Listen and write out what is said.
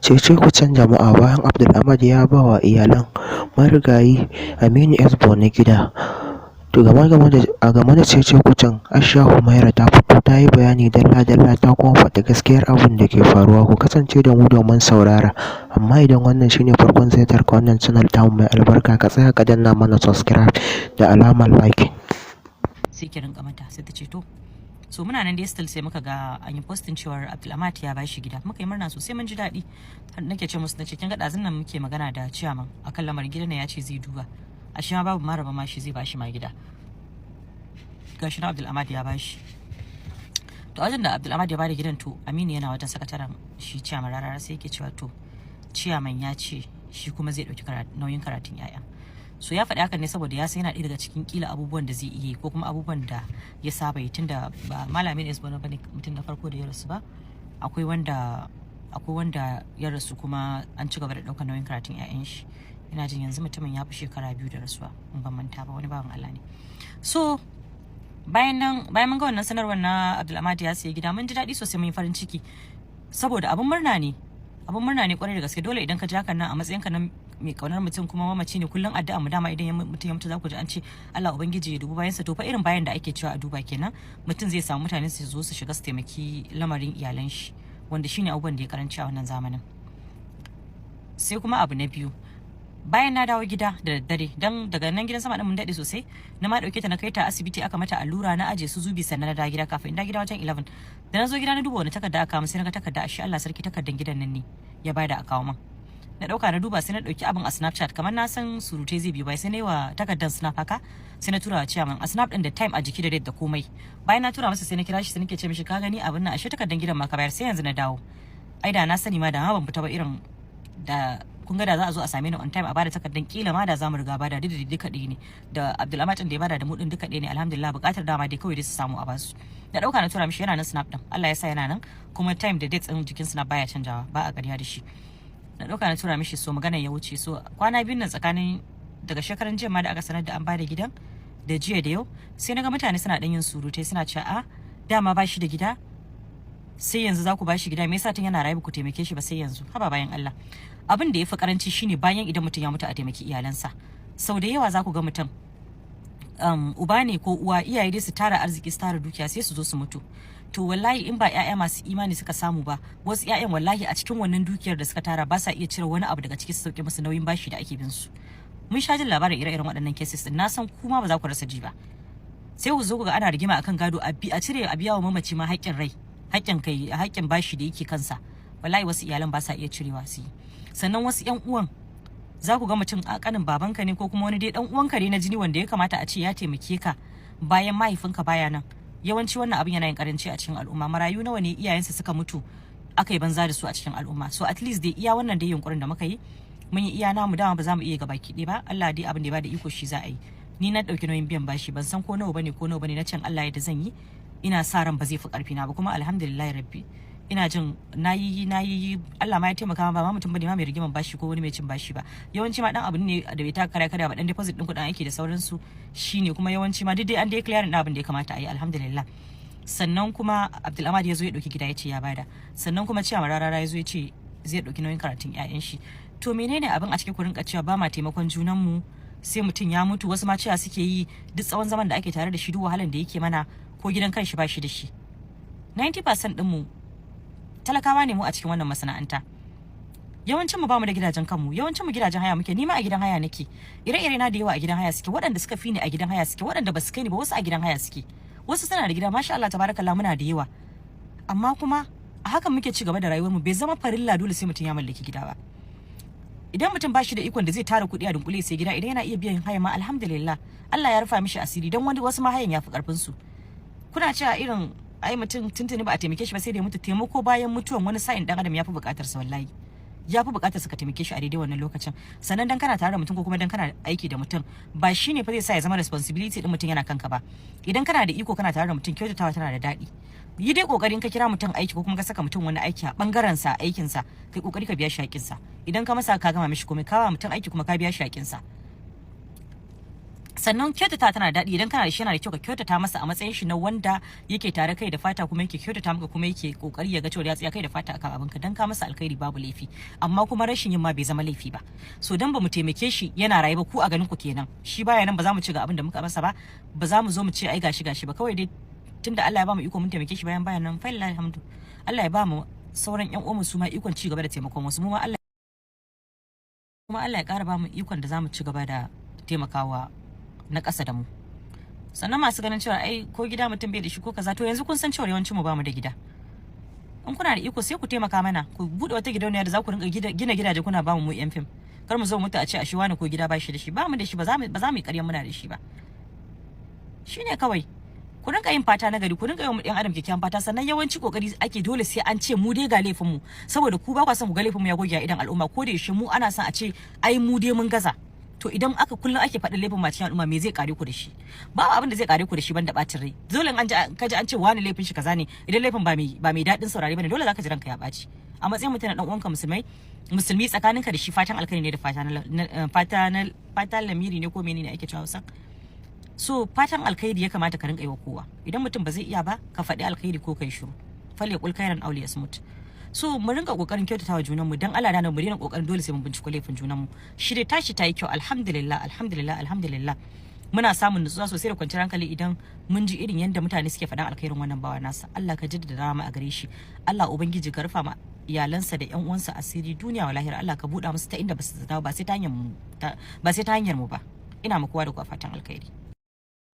Cece-kucen jama'a bayan Abdulhamid ya ba wa iyalan marigayi Aminu S. Bonny gida. To game da cece-kucen, Aisha Humaira ta fito ta yi bayani dalla-dalla ta kuma faɗi gaskiyar abin da ke faruwa. Ku kasance da mu domin saurara. Amma idan wannan shine farkon ziyartar ka wannan channel tamu mai albarka, ka tsaya ka danna mana subscribe da alamar like. Sai ki rinka mata sai ta ce to so muna nan dai still sai muka ga an yi postin cewar Abdulhamid ya bashi gida, muka yi murna sosai, mun ji daɗi. Har nake ce musu nace kin ga ɗazun nan muke magana da ciyaman akan lamarin gidan nan, ya ce zai duba, ashe ma babu maraba ma shi zai bashi ma gida, gashi na Abdulhamid ya bashi. To wajen da Abdulhamid ya bada gidan, to Aminu yana wajen sakataren shi ciyaman Rarara, sai yake cewa to ciyaman ya ce shi kuma zai ɗauki nauyin karatun 'ya'ya. So ya faɗi hakan ne saboda ya san yana ɗaya daga cikin kila abubuwan da zai iya ko kuma abubuwan da ya saba yi, tunda ba malamin Esbona bane mutum na farko da ya rasu ba, akwai wanda ya rasu kuma an ci gaba da ɗaukar nauyin karatun 'ya'yan shi. Ina jin yanzu mutumin ya fi shekara 2 da rasuwa in ban manta ba, wani bawan Allah ne. So bayan mun ga wannan sanarwar na Abdulhamid ya sayi gida, mun ji daɗi sosai, mun yi farin ciki saboda abun murna ne kwarai da gaske. Dole idan ka ji hakan nan a matsayin ka na mai kaunar mutum kuma mamaci ne, kullum addu'a mu dama idan mutum ya mutu za ku ji an ce Allah ubangiji ya dubi bayansa. To fa irin bayan da ake cewa a duba kenan, mutum zai samu mutane su zo su shiga su taimaki lamarin iyalan shi, wanda shine abubuwan da ya karanci a wannan zamanin. Sai kuma abu na biyu, bayan na dawo gida da daddare, dan daga nan gidan sama din mun dade sosai, na ma dauke ta na kai ta asibiti aka mata allura, na aje su zubi, sannan na dawo gida. Kafin in dawo gida wajen 11 da na zo gida na duba wani takarda aka kawo, sai na ga takarda, ashe Allah sarki takardan gidan nan ne ya bada a kawo min. Na dauka na duba, sai na dauki abin a Snapchat, kamar na san surutai zai biyu bai, sai na yi wa takardan snap haka, sai na tura wa ciyaman a snap din da time a jiki da date da komai. Bayan na tura masa sai na kira shi, sai nake ce mishi ka gani abin nan, ashe takardan gidan ma ka bayar, sai yanzu na dawo. Ai da na sani ma da ban fita ba, irin da kun ga da za a zo a same ni on time a bada takardan, kila ma da za mu riga bada, duka ɗaya ne da Abdulhamid din da ya bada da mu din duka ɗaya ne. Alhamdulillah, buƙatar dama dai kawai dai su samu a basu. Na dauka na tura mishi, yana nan snap din, Allah ya sa yana nan, kuma time da date din jikin snap baya canjawa, ba a ƙarya da shi. Na dauka na tura mishi, so magana ya wuce. So kwana biyun nan tsakanin daga shekaran jiya ma da aka sanar da an bada gidan, da jiya da yau, sai naga mutane suna dan yin surutai, suna cewa a dama ba shi da gida, sai yanzu za ku ba shi gida, me yasa tun yana rayu ku taimake shi ba sai yanzu? Haba bayan Allah, abin da ya fi karanci shine bayan idan mutum ya mutu a taimaki iyalansa. Sau da yawa za ku ga mutum uba ne ko uwa, iyaye dai su tara arziki su tara dukiya sai su zo su mutu. To wallahi in ba 'ya'ya masu imani suka samu ba, wasu 'ya'yan wallahi a cikin wannan dukiyar da suka tara ba sa iya cire wani abu daga ciki su sauke musu nauyin bashi da ake bin su. Mun sha jin labarin ire-iren waɗannan cases din, na san kuma ba za ku rasa ji ba. Sai ku zo ku ga ana rigima akan gado, a cire a biya wa mamaci ma haƙƙin rai, haƙƙin bashi da yake kansa. Wallahi wasu iyalan ba sa iya cirewa su yi. Sannan wasu 'yan uwan za ku ga mutum a kanin babanka ne ko kuma wani dai dan uwanka ne na jini wanda ya kamata a ce ya taimake ka bayan mahaifinka baya nan. Yawanci wannan abin yana yin karanci a cikin al'umma. Marayu nawa ne iyayensu suka mutu aka yi banza da su a cikin al'umma. So at least dai iya wannan dai yunkurin da muka yi, mun yi iya namu, dama ba za mu iya gaba ki ba. Allah dai abin da ya bada iko shi za a yi. Ni na dauki nauyin biyan bashi, ban san ko nawa bane na can Allah ya da zan yi. Ina sa ran ba zai fi karfi na ba, kuma alhamdulillah rabbi ina jin nayi Allah ma ya taimaka, ba ma mutum bane ma mai rigiman bashi ko wani mai cin bashi ba. Yawanci ma dan abu ne da bai ta kare ba, dan deposit din kudin aiki da sauransu shine, kuma yawanci ma duk dai an dai clearing din abin da ya kamata a yi, alhamdulillah. Sannan kuma Abdulhamid ya zo ya dauki gida ya ce ya bada, sannan kuma ciyaman Rarara ya zo ya ce zai dauki nauyin karatun 'ya'yan shi. To menene abin a cikin ku rinka cewa ba ma taimakon junan mu, sai mutum ya mutu, wasu ma cewa suke yi duk tsawon zaman da ake tare da shi, duk wahalan da yake mana ko gidan kanshi ba shi da shi. 90% din mu talakawa ne mu a cikin wannan masana'anta. Yawancin mu bamu da gidajen kanmu, yawancin mu gidajen haya muke. Ni ma a gidan haya nake, ire-ire na da yawa a gidan haya suke, waɗanda suka fi ni a gidan haya suke, waɗanda ba su kai ni ba wasu a gidan haya suke, wasu suna da gida masha Allah tabarakallah, muna da yawa. Amma kuma a hakan muke ci gaba da rayuwar mu. Bai zama farilla dole sai mutum ya mallaki gida ba. Idan mutum ba shi da ikon da zai tara kuɗi a dunkule sai gida, idan yana iya biyan haya ma alhamdulillah, Allah ya rufa mishi asiri, dan wasu ma hayan ya fi karfin su. Kuna cewa irin ai mutum tuntuni ba a taimake shi ba sai da ya mutu. Taimako bayan mutuwan wani sa'in dan adam ya fi bukatar sa, wallahi ya fi bukatar sa ka taimake shi a daidai wannan lokacin. Sannan dan kana tare da mutum ko kuma dan kana aiki da mutum, ba shine fa zai sa ya zama responsibility din mutum yana kanka ba. Idan kana da iko kana tare da mutum, kyautatawa tana da daɗi. Yi dai kokarin ka kira mutum aiki ko kuma ka saka mutum wani aiki a bangaren sa, aikin sa, kai kokari ka biya shi haƙin sa. Idan ka masa ka gama mishi komai, ka ba mutum aiki kuma ka biya shi haƙin sa. sannan kyautata tana daɗi idan kana da shi yana da kyau ka kyautata masa a matsayin shi na wanda yake tare kai da fata kuma yake kyautata maka kuma yake kokari ya ga cewa ya tsaya kai da fata akan abin ka dan ka masa alkhairi babu laifi amma kuma rashin yin ma bai zama laifi ba so dan ba mu taimake shi yana raye ba ku a ganin ku kenan shi baya nan ba za mu ci ga abin da muka masa ba ba za mu zo mu ce ai gashi ba kawai dai tunda Allah ya ba mu iko mun taimake shi bayan nan fa lillahi alhamdu Allah ya ba mu sauran ƴan uwanmu su ma ikon ci gaba da taimakon wasu mu ma Allah ya ƙara ba mu ikon da za mu ci gaba da taimakawa na ƙasa da mu sannan masu ganin cewa ai ko gida mutum bai da shi ko kaza to yanzu kun san cewa yawancin mu ba mu da gida in kuna da iko sai ku taimaka mana ku bude wata gidauniya da za ku rinka gina gidaje kuna ba mu yan fim kar mu zo mutu a ce a shi wani ko gida ba shi da shi ba mu da shi ba za mu yi ƙarya muna da shi ba shine kawai ku rinka yin fata na gari ku rinka yin yan adam kyakkyawan fata sannan yawanci kokari ake dole sai an ce mu dai ga laifin mu saboda ku ba ku san ku ga laifin mu ya goge a idan al'umma ko da yaushe mu ana son a ce ai mu dai mun gaza to idan aka kullum ake faɗin laifin macin al'umma me zai kare ku da shi ba abin da zai kare ku da shi banda bacin rai dole an kaji an ce wani laifin shi kaza ne idan laifin ba mai daɗin saurare bane dole zaka ji ranka ya ɓaci a matsayin mutum na dan uwanka musulmi tsakaninka da shi fatan alkhairi ne da fata lamiri ne ko menene ake cewa Hausa so fatan alkhairi ya kamata ka rinka yi wa kowa idan mutum ba zai iya ba ka faɗi alkhairi ko kai shiru falle kul khairan aw liyasmut so mu rinka kokarin kyautatawa junan mu dan Allah da mu rina kokarin dole sai mun binciko laifin junan mu shi dai tashi tayi kyau alhamdulillah muna samun nutsuwa sosai da kwanciyar hankali idan mun ji irin yadda mutane suke faɗan alkhairin wannan bawa nasa Allah ka jaddada rama a gare shi Allah ubangiji ka rufa ma iyalansa da ƴan uwansa asiri duniya wa lahira Allah ka buɗa musu ta inda ba su zata ba sai ta hanyar mu ba ina ma kowa da kowa fatan alkhairi